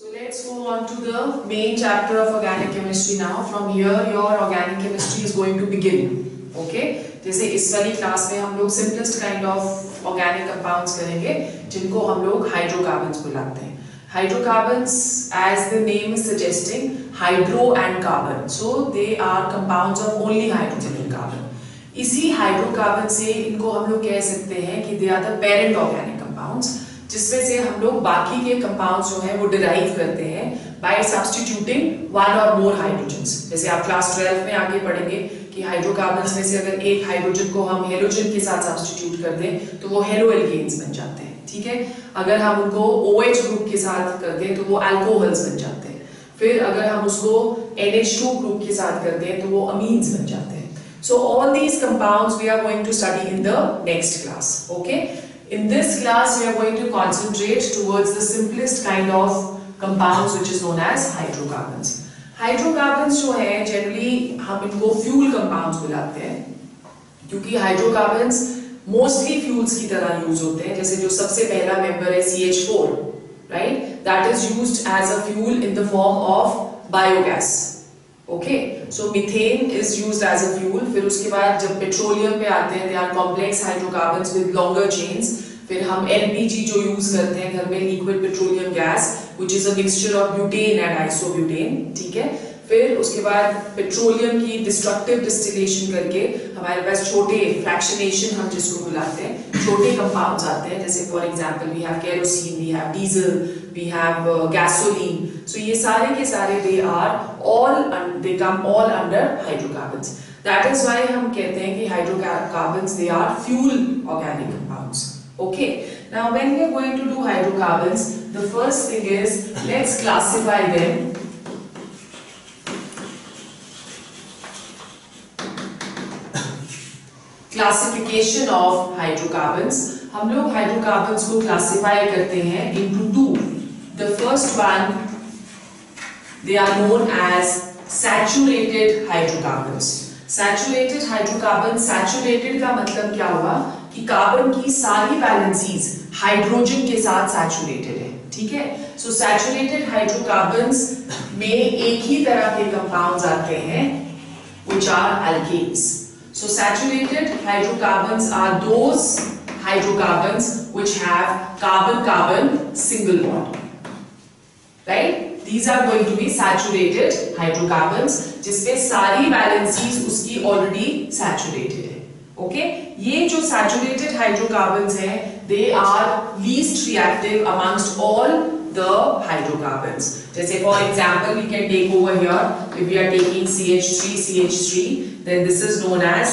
So let's go on to the main chapter of organic chemistry now. From here your organic chemistry is going to begin. Okay? जैसे इस वाली class में हम लोग simplest kind of organic compounds करेंगे जिनको हम लोग hydrocarbons बुलाते हैं. Hydrocarbons, as the name is suggesting, hydro and carbon. So they are compounds of only hydrogen and carbon. इसी hydrocarbon से इनको हम लोग कह सकते हैं कि they are the parent organic compounds, जिसमें से हम लोग बाकी के कंपाउंड्स जो हैं वो डिराइव करते हैं बाय सब्स्टिट्यूटिंग वन और मोर हाइड्रोजन्स. जैसे आप क्लास 12 में आगे पढ़ेंगे कि हाइड्रोकार्बन्स में से अगर एक हाइड्रोजन को हम हेलोजन के साथ सब्स्टिट्यूट कर दें तो वो हेलो एल्केन्स बन जाते हैं. ठीक है. अगर हम उनको OH ग्रुप के साथ कर दें तो वो अल्कोहल्स बन जाते हैं. फिर अगर हम उसको NH2 ग्रुप के साथ कर दें तो वो अमीन्स बन जाते हैं. So all these compounds we are going to study in the next class. Okay. In this class, we are going to concentrate towards the simplest kind of compounds, which is known as hydrocarbons. Hydrocarbons जो हैं, generally हम इनको fuel compounds बुलाते हैं, क्योंकि hydrocarbons mostly fuels की तरह use होते हैं. जैसे जो सबसे पहला member है CH4, right? That is used as a fuel in the form of biogas. Okay, so methane is used as a fuel. फिर उसके बाद जब पेट्रोलियम पे आते हैं, they are complex hydrocarbons with longer chains. फिर हम LPG जो यूज करते हैं घर में, liquid petroleum gas, which is a mixture of butane and isobutane. ठीक है. फिर उसके बाद पेट्रोलियम की डिस्ट्रक्टिव डिस्टिलेशन करके हमारे पास छोटे फ्रैक्शनेशन हम जिसको बुलाते हैं, छोटे कंपाउंड्स आते हैं. जैसे for example we have kerosene, we have diesel, we have gasoline. So ये सारे के सारे they come all under hydrocarbons. That is why हम कहते हैं कि hydrocarbons they are fuel organic compounds. Okay. Now when we are going to do hydrocarbons, the first thing is let's classify them. Classification of hydrocarbons. हम लोग hydrocarbons को classify करते हैं into two. The first one, they are known as saturated hydrocarbons. Saturated hydrocarbons, saturated का मतलब क्या हुआ कि कार्बन की सारी वैलेंसीज हाइड्रोजन के साथ सैचुरेटेड है. ठीक है. सो सैचुरेटेड हाइड्रोकार्बन्स में एक ही तरह के कंपाउंड्स आते हैं which are alkanes. So saturated hydrocarbons are those hydrocarbons which have carbon-carbon single bond. Right? These are going to be saturated hydrocarbons जिसमें सारी वैलेंसीज उसकी ऑलरेडी सैचुरेटेड है. ओके. ये जो सैचुरेटेड हाइड्रोकार्बन्स हैं, they are least reactive amongst all the hydrocarbons. जैसे for example we can take over here, if we are taking CH3, then this is known as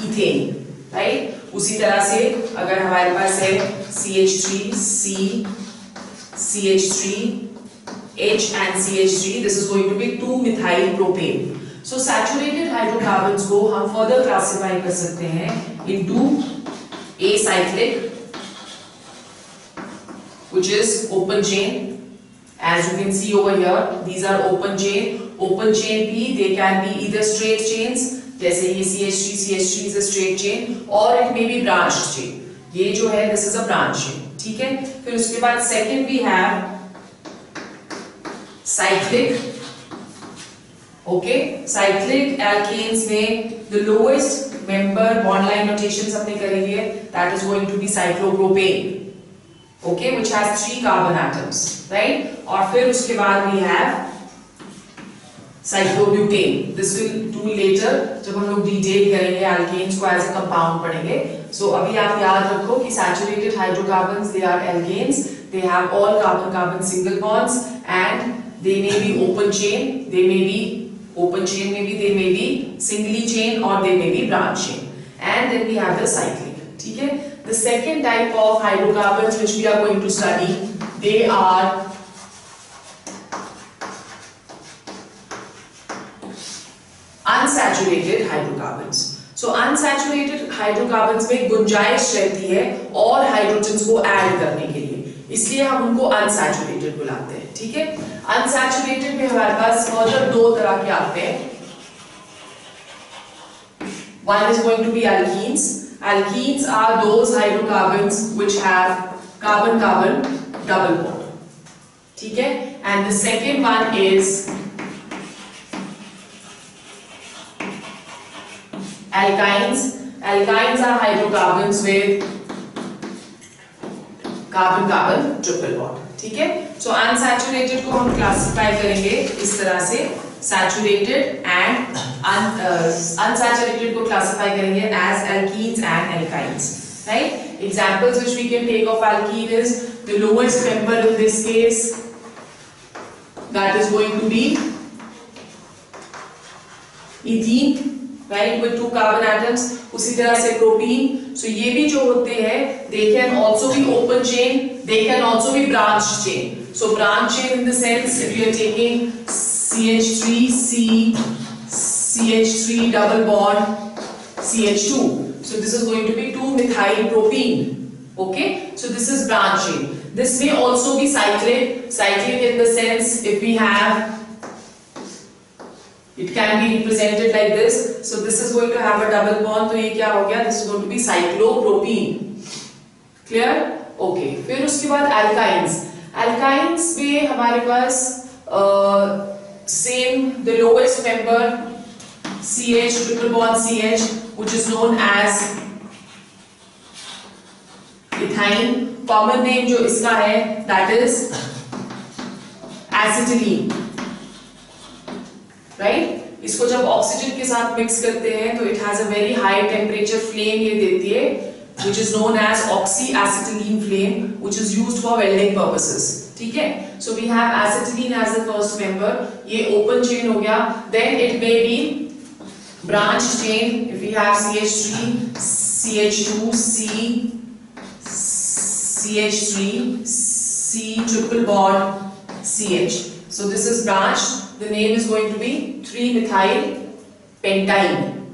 ethane, right? उसी तरह से अगर हमारे पास है CH3, CH3, H and CH3, this is going to be 2-methyl propane. So saturated hydrocarbons को हम further classify कर सकते हैं into acyclic, which is open chain. As you can see over here, these are open chain. Open chain भी they can be either straight chains, जैसे ये CH3 is a straight chain, or it may be branched chain. ये जो है this is a branch chain. ठीक है. फिर उसके बाद second we have cyclic. Okay, cyclic alkanes में the lowest member bond line notations हमने करी है, that is going to be cyclopropane. Okay, which has 3 carbon atoms, right? और फिर उसके बाद we have cyclobutane. This will do later जब हम लोग डिटेल करेंगे alkanes को as a compound पढ़ेंगे. So अभी आप याद रखो कि saturated hydrocarbons they are alkanes. They have all carbon-carbon single bonds and they may be open chain. They may be open chain, they may be singly chain or they may be branch chain. And then we have the cyclic. ठीक है. The second type of hydrocarbons which we are going to study, they are unsaturated hydrocarbons. So unsaturated hydrocarbons में गुंजाइश रहती है और hydrogens को add करने के लिए, इसलिए हम उनको unsaturated बुलाते हैं. ठीक है. अनसैचुरेटेड में हमारे पास फर्दर 2 तरह के आते हैं. One is going to be alkenes. Alkenes are those hydrocarbons which have carbon-carbon double bond. ठीक है? And the second one is alkynes. Alkynes are hydrocarbons with carbon-carbon triple bond. ठीक है? So unsaturated को हम classify करेंगे इस तरह से, saturated and unsaturated को classify करेंगे as alkenes and alkynes. Right? Examples which we can take of alkene is the lowest member in this case, that is going to be ethene, right, with 2 carbon atoms. उसी तरह से propene. So ये भी जो होते हैं, they can also be open chain, they can also be branch chain. So branch chain in the sense if you are taking CH3, CH3 double bond, CH2. So this is going to be 2-methyl propene. Okay, so this is branch chain. This may also be cyclic. Cyclic in the sense if we have, it can be represented like this. So this is going to have a double bond. तो ये क्या हो गया? This is going to be cyclopropene. Clear? Okay. फिर उसके बाद alkynes. Alkynes में हमारे पास same the lowest member CH triple bond CH, which is known as ethyne. Common name जो इसका है that is acetylene. Right? इसको जब ऑक्सीजन के साथ मिक्स करते हैं तो it has a very high temperature flame ये देती है, which is known as oxyacetylene flame, which is used for welding purposes. ठीक है? So we have acetylene as the first member. ये open chain हो गया. Then it may be branch chain if we have CH3, CH2, CH3, C triple bond CH. So this is branch. The name is going to be 3-methyl pentine.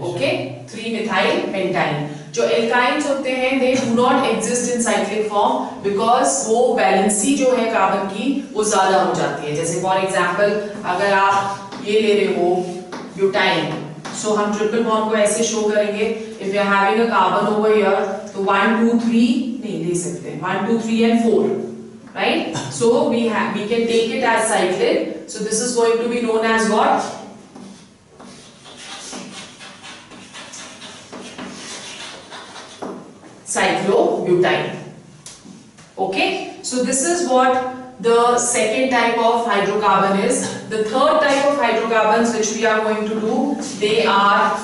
Okay, 3-methyl pentine. जो alkynes होते हैं, they do not exist in cyclic form because वो valency जो है carbon की वो ज़्यादा हो जाती है. जैसे for example, अगर आप ये ले रहे हो ब्यूटाइन, so हम ट्रिपल बॉन्ड को ऐसे शो करेंगे. If you are having a carbon over here, तो 1, 2, 3 नहीं ले सकते. 1, 2, 3 and 4. Right? So we can take it as cyclic. So this is going to be known as what? Cyclobutane. Okay? So this is what the second type of hydrocarbon is. The third type of hydrocarbons which we are going to do, they are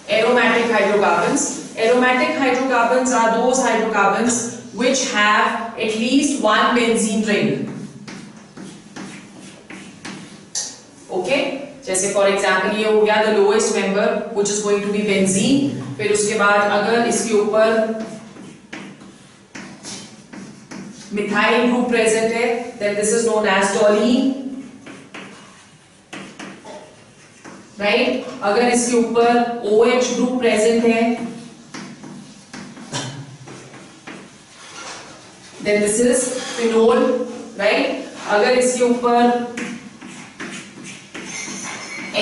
aromatic hydrocarbons. Aromatic hydrocarbons are those hydrocarbons which have at least one benzene ring. Okay? जैसे for example ये हो गया the lowest member which is going to be benzene. फिर उसके बाद अगर इसके ऊपर मिथाइल ग्रुप प्रेजेंट है then this is known as toluene. Right? अगर इसके ऊपर OH ग्रुप प्रेजेंट है then this is phenol. Right? अगर इसके ऊपर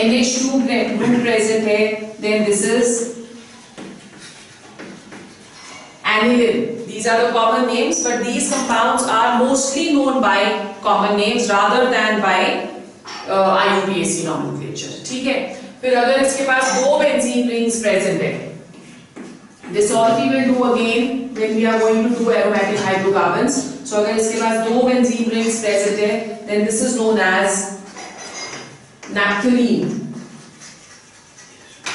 NH2 group present है then this is aniline. These are the common names, but these compounds are mostly known by common names rather than by IUPAC nomenclature. ठीक है? फिर अगर इसके पास दो benzene rings present है, this all we will do again when we are going to do aromatic hydrocarbons. So अगर इसके पास दो benzene rings present है then this is known as naphthalene.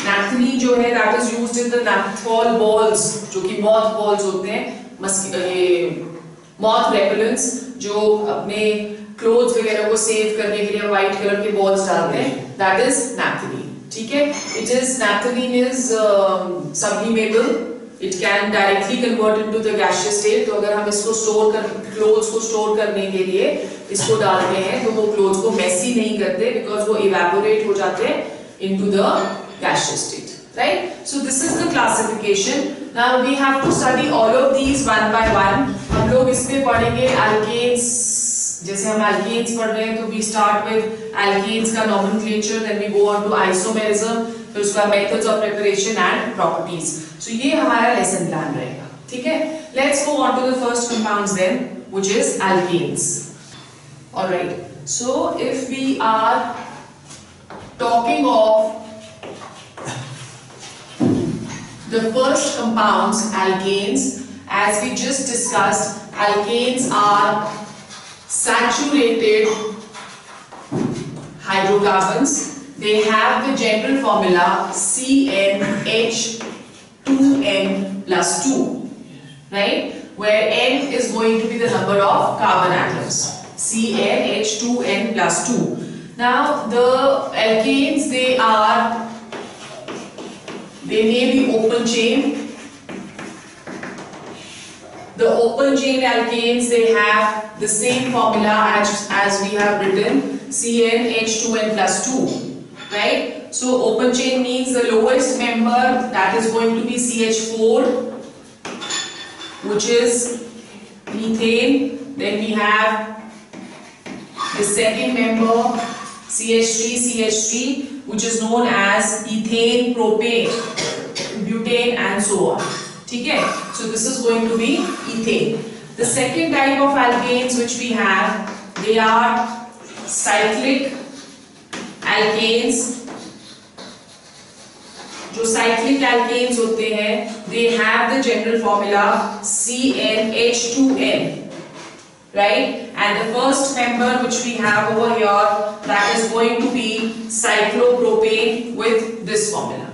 Naphthalene जो है that is used in the naphthol balls, जो कि moth balls होते हैं, moth repellents जो अपने clothes वगैरह को save करने के लिए white color के balls डालते हैं, that is naphthalene. ठीक है? Naphthalene is sublimable. It can directly convert into the gaseous state. तो अगर हम इसको clothes को store करने के लिए इसको डालते हैं तो वो clothes को messy नहीं करते because वो evaporate हो जाते हैं into the gaseous state. Right? So this is the classification. Now we have to study all of these one by one. हम लोग इसमें पढ़ेंगे alkanes. जैसे हम alkanes पढ़ रहे हैं तो we start with alkanes का nomenclature, then we go on to isomerism, फिर उसका methods of preparation and properties. So ये हमारा लेसन प्लान रहेगा, ठीक है। Let's go on to the first compounds then, which is alkanes. Alright, so if we are talking of the first compounds, alkanes, as we just discussed, alkanes are saturated hydrocarbons. They have the general formula CnH2n plus 2, right, where n is going to be the number of carbon atoms, CnH2n plus 2. Now the alkanes, they may be open chain. The open chain alkanes, they have the same formula as we have written, CnH2n plus 2, right? So open chain means the lowest member, that is going to be CH4, which is methane. Then we have the second member, CH3, which is known as ethane, propane, butane and so on. ठीक है? So this is going to be ethane. The second type of alkanes which we have, they are cyclic alkanes. जो cyclic alkanes होते हैं, they have the general formula CnH2n. Right, and the first member which we have over here, that is going to be cyclopropane with this formula,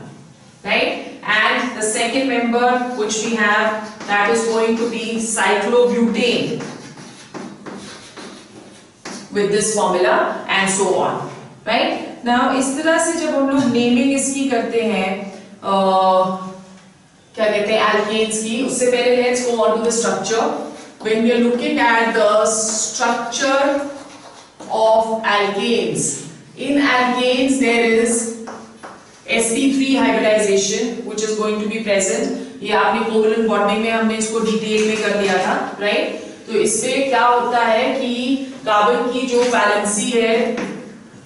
right? And the second member which we have, that is going to be cyclobutane with this formula and so on, right? Now इस तरह से जब हम लोग naming इसकी करते हैं, क्या कहते हैं alkanes की, उससे पहले let's go on to the structure. When we are looking at the structure of alkanes, in alkanes there is sp3 hybridization which is going to be present. ये आपने कोवलेंट बॉन्डिंग में हमने इसको डिटेल में कर दिया था, राइट? तो इसमें क्या होता है कि कार्बन की जो वैलेंसी है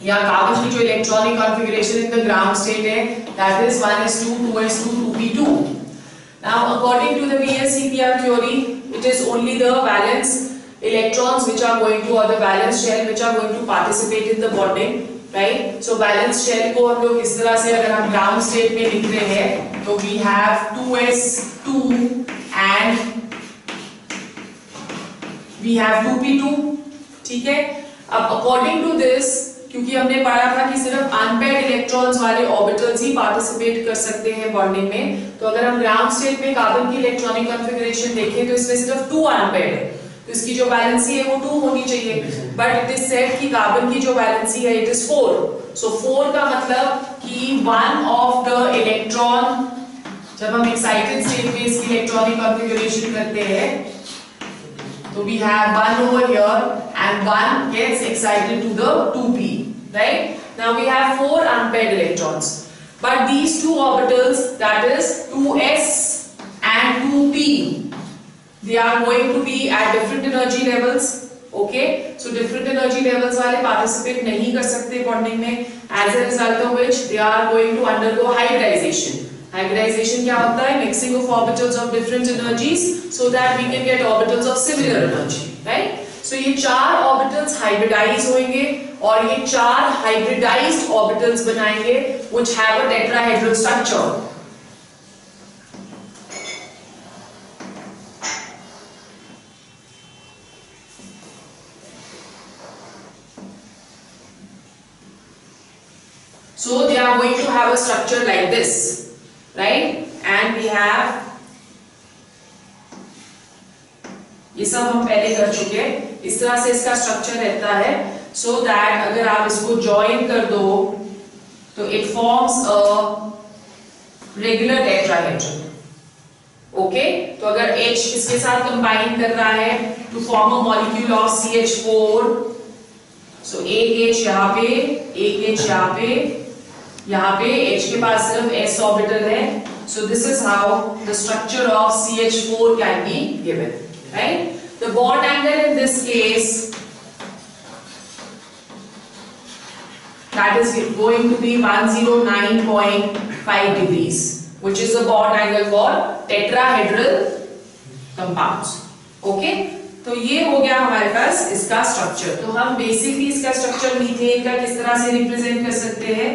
या कार्बन की जो electronic configuration in the ground state है, that is 1s2 2s2 2p2. Now according to the VSEPR theory, it is only the valence electrons which are going to, or the valence shell which are going to participate in the bonding, right? So valence shell को हम लोग इस तरह से अगर हम ground state में लिख रहे हैं, तो we have 2s2 and we have 2p2, ठीक है? अब according to this, क्योंकि हमने पढ़ा था कि सिर्फ अनपेयर्ड इलेक्ट्रॉन्स वाले ऑर्बिटल्स ही पार्टिसिपेट कर सकते हैं बॉन्डिंग में, तो अगर हम ग्राउंड स्टेट में कार्बन की इलेक्ट्रॉनिक कॉन्फ़िगरेशन देखें तो इसमें सिर्फ 2 अनपेयर्ड है, तो इसकी जो वैलेंसी है वो 2 होनी चाहिए, बट इट इज सेड कि कार्बन की जो वैलेंसी है इट इज 4. सो 4 का मतलब कि वन ऑफ द इलेक्ट्रॉन, जब हम एक्साइटेड स्टेट में इसकी इलेक्ट्रॉनिक कॉन्फ़िगरेशन करते हैं, so we have one over here and one gets excited to the 2p, right? Now we have 4 unpaired electrons, but these two orbitals, that is 2s and 2p, they are going to be at different energy levels, okay? So different energy levels वाले participate नहीं कर सकते bonding में, as a result of which they are going to undergo hybridization. Hybridization क्या होता है? Mixing of orbitals of different energies so that we can get orbitals of similar energy, right? So ये 4 orbitals hybridize होंगे और ये 4 hybridized orbitals बनाएंगे which have a tetrahedral structure. So they are going to have a structure like this. Right, and we have, ये सब हम पहले कर चुके हैं, इस तरह से इसका स्ट्रक्चर रहता है, so that अगर आप इसको ज्वाइन कर दो तो it forms a regular tetrahedron, okay? तो अगर H इसके साथ कंबाइन कर रहा है to form a molecule of CH4, so एक H यहाँ पे, एक H यहाँ पे H के पास सिर्फ s ऑर्बिटल है, so this is how the structure of CH4 can be given, right? The bond angle in this case that is going to be 109.5 degrees, which is the bond angle for tetrahedral compounds. Okay, तो ये हो गया हमारे पास इसका structure. तो हम basically इसका structure methane का किस तरह से रिप्रेजेंट कर सकते हैं.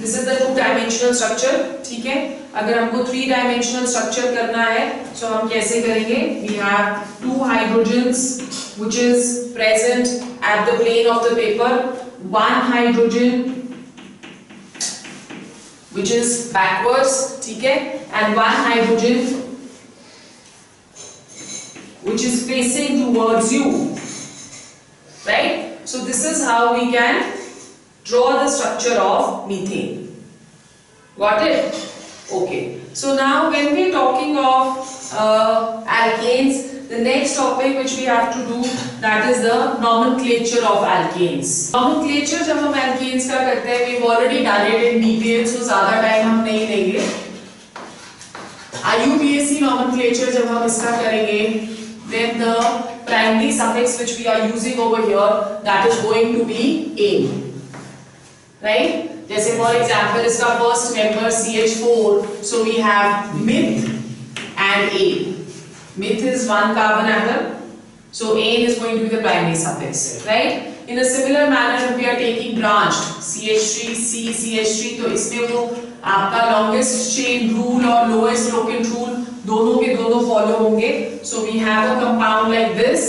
This is the two dimensional structure. ठीक है, अगर हमको 3-डायमेंशनल स्ट्रक्चर करना है तो हम कैसे करेंगे. We have 2 hydrogens which is present at the plane of the paper, 1 hydrogen which is backwards, ठीक है, and 1 hydrogen which is facing towards you, right? So this is how we can draw the structure of methane. Got it? Okay. So now when we are talking of alkanes, the next topic which we have to do, that is the nomenclature of alkanes. Nomenclature जब हम alkanes का करते हैं, we've already done it in detail, so ज़्यादा time हम नहीं लेंगे. IUPAC nomenclature जब हम इसका करेंगे, then the primary suffix which we are using over here, that is going to be ane, right? जैसे for example इसका first member CH4, so we have meth and ane. Meth is 1 carbon atom, so ane is going to be the primary suffix, right? In a similar manner, if we are taking branched CH3, CH3, तो इसमें वो आपका longest chain rule और lowest locant rule दोनों के दोनों follow होंगे. So we have a compound like this,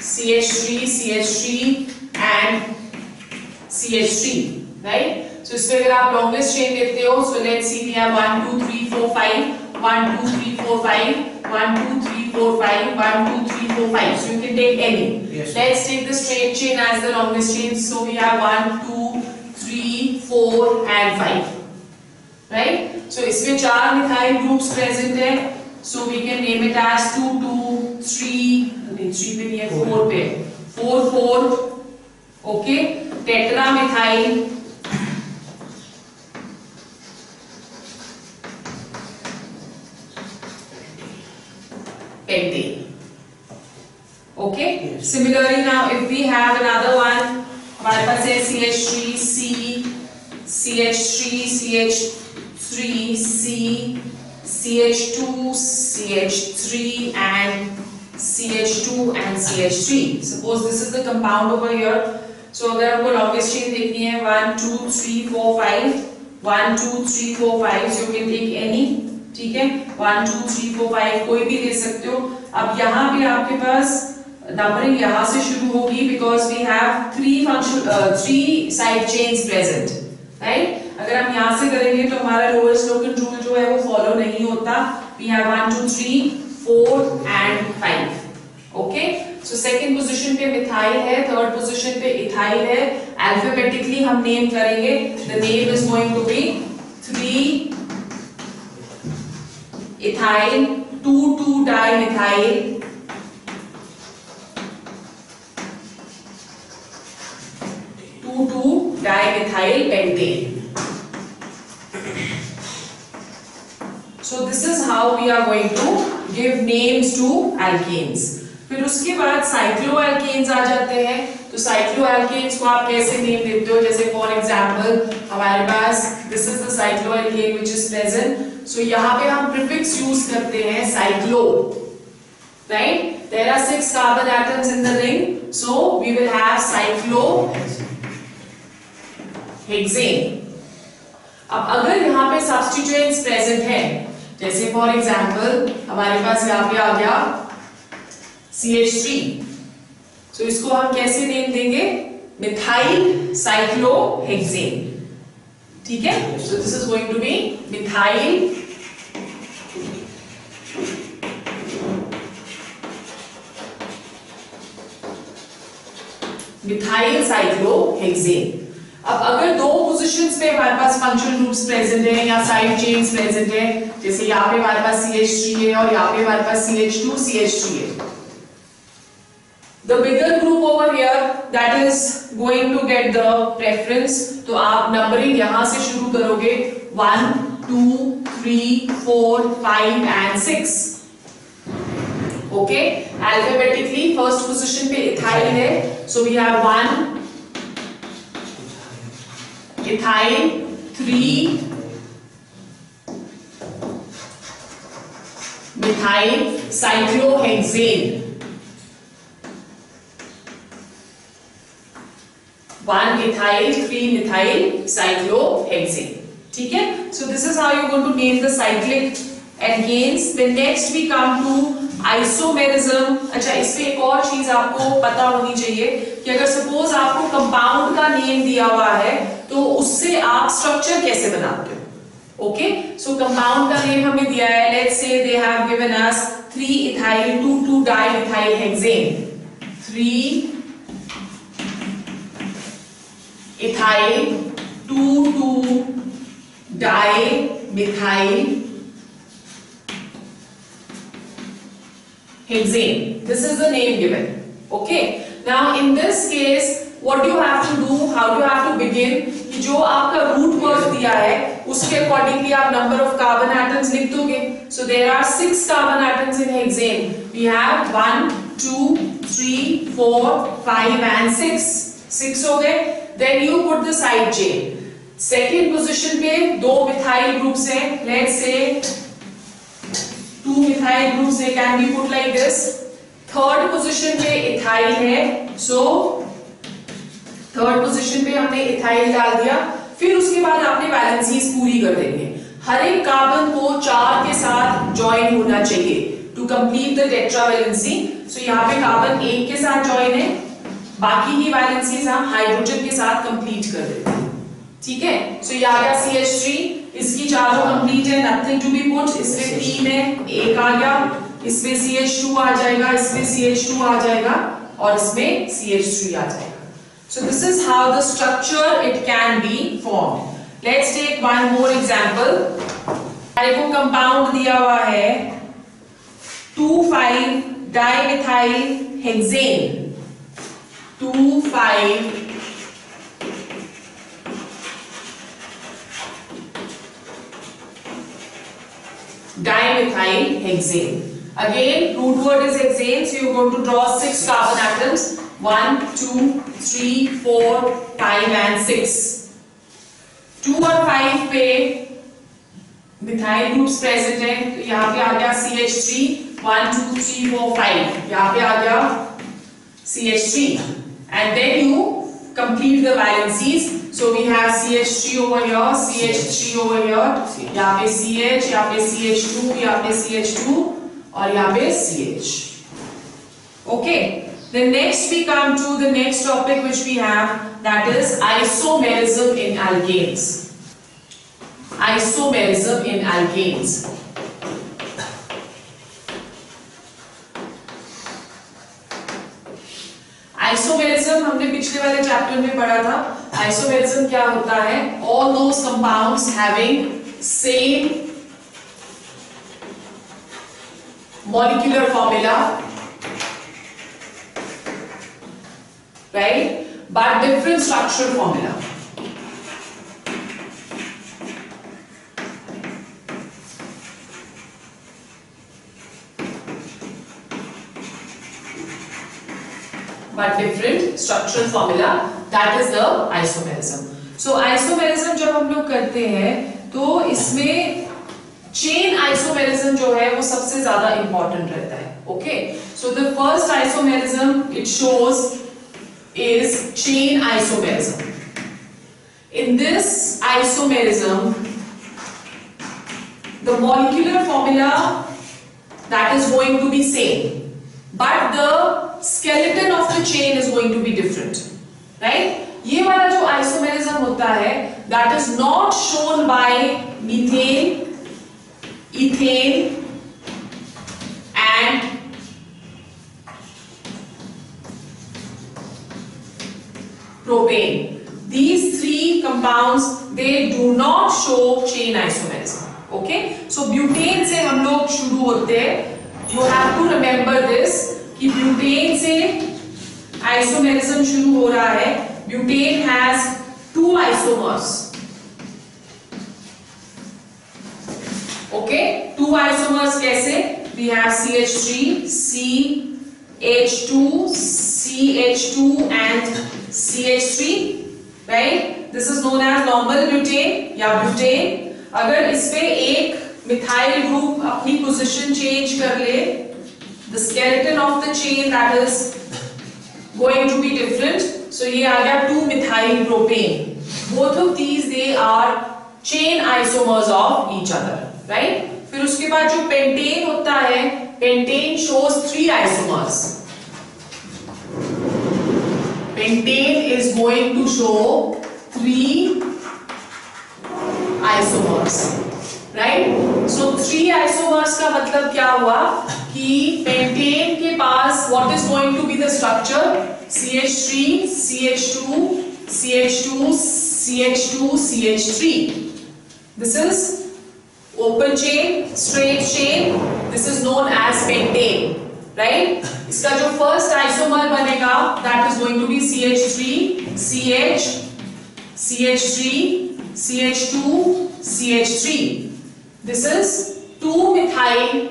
CH3, CH3 and CH3, right? So इसमें अगर आप longest chain लेते हो, so let's see we have 1, 2, 3, 4, 5. 1, 2, 3, 4, 5. 1, 2, 3, 4, 5. 1, 2, 3, 4, 5. So you can take any. Yes. Let's take the straight chain as the longest chain. So we have 1, 2, 3, 4 and 5. Right? So इसमें 4 methyl groups present है. So we can name it as 2, 2, 3. नहीं 3 पे नहीं है, 4 पे. 4, 4. Okay. Tetramethyl. Pentane. Okay. Yes. Similarly, now if we have another one, हमारे पास है CH3, C, CH3, CH3, C, CH2, CH3 and CH2 and CH3. Suppose this is the compound over here. So अगर हमको longest chain देखनी है 1, 2, 3, 4, 5. 1, 2, 3, 4, 5. So you can take any. ठीक है, 1, 2, 3, 4, 5 कोई भी ले सकते हो. अब यहाँ पे आपके पास नंबरिंग यहाँ से शुरू होगी because we have 3 side chains present, right? अगर हम यहाँ से करेंगे तो हमारा lowest locant rule जो है वो follow नहीं होता. We have 1, 2, 3, 4 and 5. Okay? So second position पे methyl है, third position पे ethyl है. Alphabetically हम name करेंगे. The name is going to be 3 ethyl, 2,2-dimethyl, 2,2-dimethyl pentane. So this is how we are going to give names to alkanes. फिर उसके बाद cycloalkenes आ जाते हैं. तो साइक्लोएल्केन्स को आप कैसे नेम देते हो. जैसे फॉर एग्जांपल हमारे पास this is the cycloalkane which is present. So यहाँ पे हम प्रीफिक्स यूज करते हैं cyclo, right? There are 6 carbon atoms in the ring, so we will have cyclohexane. अब अगर यहाँ पे सब्स्टिट्यूएंट्स प्रेजेंट है, जैसे फॉर एग्जांपल हमारे पास यहाँ पे आ गया CH3, so इसको हम कैसे नेम देंगे? Methyl cyclohexane. ठीक है, so this is going to be methyl cyclohexane. अब अगर दो पोजीशंस पे हमारे पास फंक्शनल ग्रुप्स प्रेजेंट है या साइड चेन्स प्रेजेंट है, जैसे यहाँ पे हमारे पास CH3 है और यहाँ पे हमारे पास CH2, CH3 है. The bigger group over here that is going to get the preference. तो आप नंबरिंग यहाँ से शुरू करोगे 1, 2, 3, 4, 5 and 6. Okay, alphabetically first position पे इथाइल है, so we have 1 ethyl, 3 methyl cyclohexane, 1 ethyl 3 methyl cyclohexane. ठीक है, so this is how you're going to name the cyclic alkanes. Then next we come to isomerism. अच्छा, इसमें एक और चीज आपको पता होनी चाहिए कि अगर सपोज आपको कंपाउंड का नेम दिया हुआ है तो उससे आप स्ट्रक्चर कैसे बनाते हो. ओके, सो कंपाउंड का नेम हमें दिया है, let's say they have given us 3 ethyl 2 dimethyl hexane, 3 ethyl 2 dimethyl hexane. This is the name given. Okay, now in this case what do you have to do, how do you have to begin, कि जो आपका root word दिया है उसके accordingly आप number of carbon atoms लिख दोगे. So there are 6 carbon atoms in hexane. We have 1 2 3 4 5 and 6 हो गए. Then you put the side chain. Second position पे 2 methyl groups हैं, let's say 2 methyl groups हैं, can be put like this. Third position पे ethyl है, so third position पे हमने ethyl डाल दिया. फिर उसके बाद आपने वैलेंसीज पूरी कर देंगे. हर एक कार्बन को 4 के साथ ज्वाइन होना चाहिए टू कंप्लीट द टेट्रावैलेंसी. सो यहाँ पे कार्बन 1 के साथ ज्वाइन है, बाकी की वैलेंसीज हम हाइड्रोजन के साथ कंप्लीट कर देते हैं. ठीक है, सो ये आ गया CH3, इसकी चारों कंप्लीट है, नथिंग टू बी पुट. इसमें 3 है, 1 आ गया, इसमें CH2 आ जाएगा, इसमें CH2 आ जाएगा और इसमें CH3 आ जाएगा. So this is how the structure it can be formed. Let's take one more example. हमारे को कंपाउंड दिया हुआ है 2,5 dimethyl hexane, 2,5 dimethyl hexane. Again, root word is hexane, so you're going to draw 6 carbon atoms. 1 2 3 4 5 and 6. 2 और 5 पे methyl groups present है, तो यहाँ पे आ गया CH3, 1 2 3 4 5, यहाँ पे आ गया CH3 and then you complete the valencies. So we have CH3 over here, CH3 over here, यहाँ पे CH, यहाँ पे CH2, यहाँ पे CH2 और यहाँ पे CH. Okay. Then next we come to the next topic which we have, that is isomerism in alkanes. Isomerism in alkanes. Isomerism हमने पिछले वाले चैप्टर में पढ़ा था. Isomerism क्या होता है? All those compounds having same molecular formula, right, but different structural formula. But different structural formula, that is the isomerism. So isomerism जब हम लोग करते हैं तो इसमें chain isomerism जो है वो सबसे ज्यादा important रहता है. Okay, so the first isomerism it shows is chain isomerism. In this isomerism, the molecular formula that is going to be same, but the skeleton of the chain is going to be different, right? ये वाला जो isomerism होता है, that is not shown by methane, ethane and propane. These three compounds, they do not show chain isomerism. Okay, so butane से हम लोग शुरू होते हैं. You have to remember this कि butane से isomerism शुरू हो रहा है. Butane has 2 isomers. Okay, 2 isomers कैसे? we have CH3, CH2, CH2 and CH3, right? This is known as normal butane या butane. अगर इसपे एक मिथाइल ग्रुप अपनी पोजीशन चेंज कर ले, the skeleton of the chain that is going to be different. So ये आ गया 2-methyl propane. Both of these they are chain isomers of each other, right? फिर उसके बाद जो पेंटेन होता है, pentane shows 3 isomers. Pentane is going to show 3 isomers, right? So 3 isomers का मतलब क्या हुआ कि पेंटेन के पास what is going to be the structure? CH3, CH2, CH2, CH2, CH3. This is open chain, straight chain. This is known as pentane, right? इसका जो first isomer बनेगा, that is going to be CH3, CH, CH3, CH2, CH3. This is 2-methyl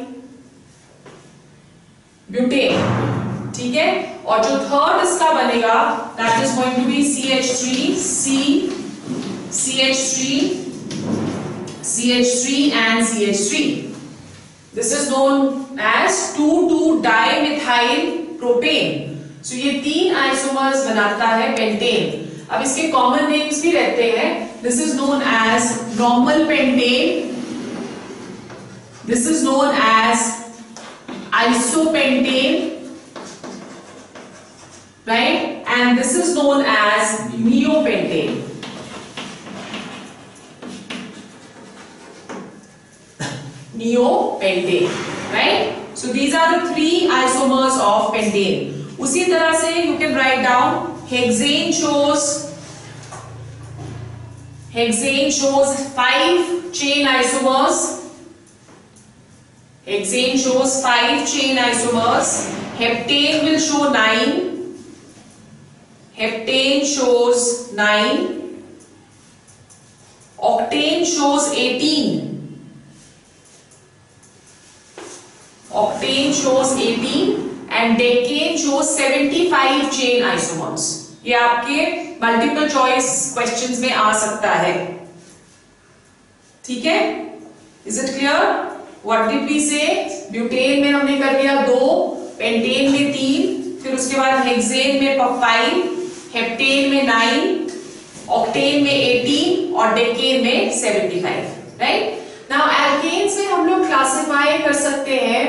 butane, ठीक है? और जो third इसका बनेगा, that is going to be CH3, C, CH3, CH3 and CH3. This is known as 2,2-dimethyl propane. So ये 3 isomers बनाता है pentane. अब इसके common names भी रहते हैं. This is known as normal pentane. This is known as isopentane, right? And this is known as neopentane. Neopentane, right? So these are the 3 isomers of pentane. उसी तरह से you can write down hexane shows 5 chain isomers. Hexane shows 5 chain isomers. Heptane will show 9. Heptane shows 9. Octane shows 18. Octane shows 18 and decane shows 75 chain isomers. ये आपके multiple choice questions में आ सकता है, ठीक है? Is it clear? What did we say? Butane में हमने कर दिया 2, पेंटेन में 3, फिर उसके बाद हेक्सेन में 5, हेप्टेन में 9, ऑक्टेन में 18 और डेकेन में 75, राइट? नाउ एल्केन्स में हम लोग क्लासिफाई कर सकते हैं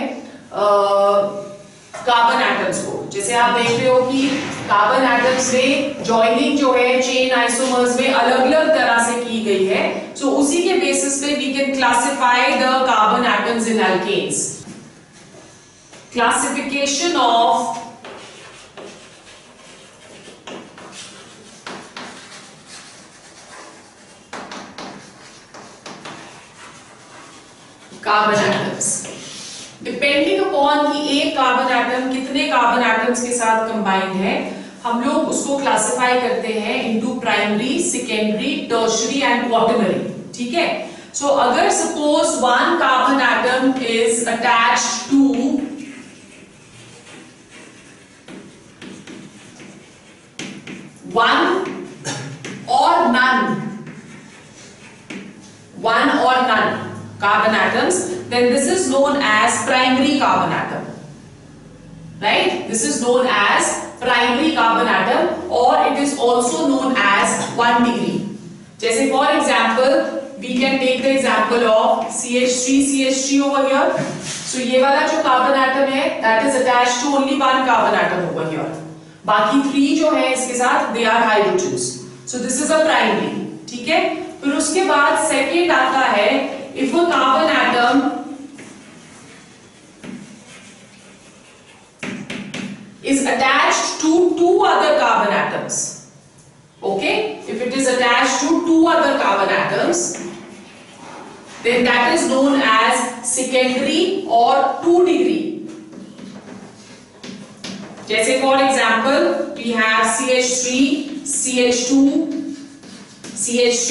कार्बन एटम्स को. जैसे आप देख रहे हो कि कार्बन एटम्स में जॉइनिंग जो है चेन आइसोमर्स में अलग अलग तरह से की गई है. सो उसी के बेसिस पे we can classify the carbon atoms in alkanes. Classification of carbon atoms depending upon कि एक कार्बन एटम कितने कार्बन एटम्स के साथ कंबाइंड है, हम लोग उसको क्लासिफाई करते हैं into primary, secondary, tertiary and quaternary. ठीक है? सो अगर suppose one carbon atom is attached to one or none carbon atoms, then this is known as primary carbon atom, right? This is known as primary carbon atom or it is also known as 1 degree. जैसे for example we can take the example of CH3 over here. So ये वाला जो carbon atom है that is attached to only one carbon atom over here. बाकी 3 जो है इसके साथ they are hydrogens. So this is a primary. ठीक है? फिर उसके बाद सेकेंड आता है if a carbon atom is attached to 2 other carbon atoms. Okay? If it is attached to 2 other carbon atoms, then that is known as secondary or 2 degree. जैसे for example we have CH3, CH2, CH3.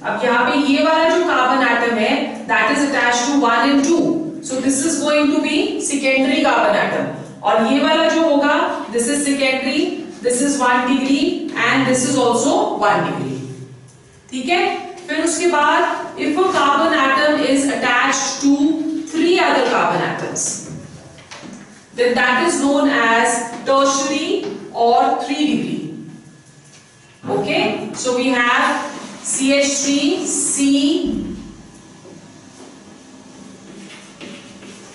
अब यहाँ पे ये वाला जो carbon atom है that is attached to 1 and 2. So this is going to be secondary carbon atom. और ये वाला जो होगा, this is secondary, this is 1 degree and this is also 1 degree. ठीक है? फिर उसके बाद if a carbon atom is attached to 3 other carbon atoms, then that is known as tertiary or 3 degree. Okay, so we have CH3,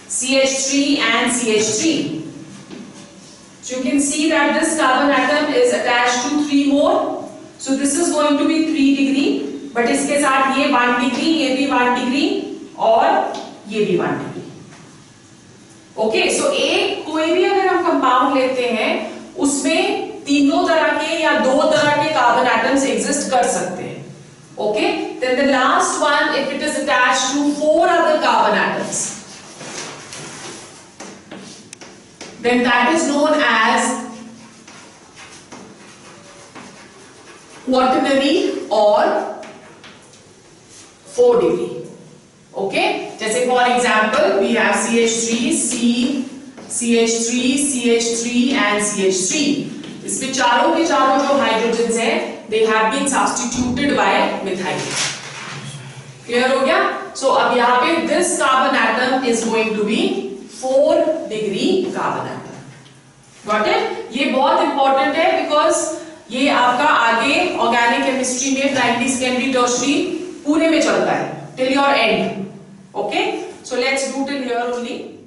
CH3 and CH3. So you can see that this carbon atom is attached to 3 more. So this is going to be 3 degree, but इसके साथ ये 1 degree, ये भी 1 degree और ये भी 1 degree. Okay, so एक कोई भी अगर हम कंपाउंड लेते हैं उसमें तीनों तरह के या 2 तरह के कार्बन एटम्स एग्जिस्ट कर सकते हैं. Okay, then the last one, if it is attached to 4 other carbon atoms, then that is known as quaternary or 4 degree. Okay, जैसे for example we have CH3, CH3, CH3 and CH3. इसमें चारों के चारों जो hydrogens हैं, they have been substituted by methyl. Clear हो गया? So अब यहाँ पे this carbon atom is going to be 4 degree carbon atom. Got it? ये बहुत important है because ये आपका आगे ऑर्गेनिक केमिस्ट्री में प्राइमरी, सेकेंडरी, टर्शियरी पूरे में चलता है till your end. Okay? So let's do till here only.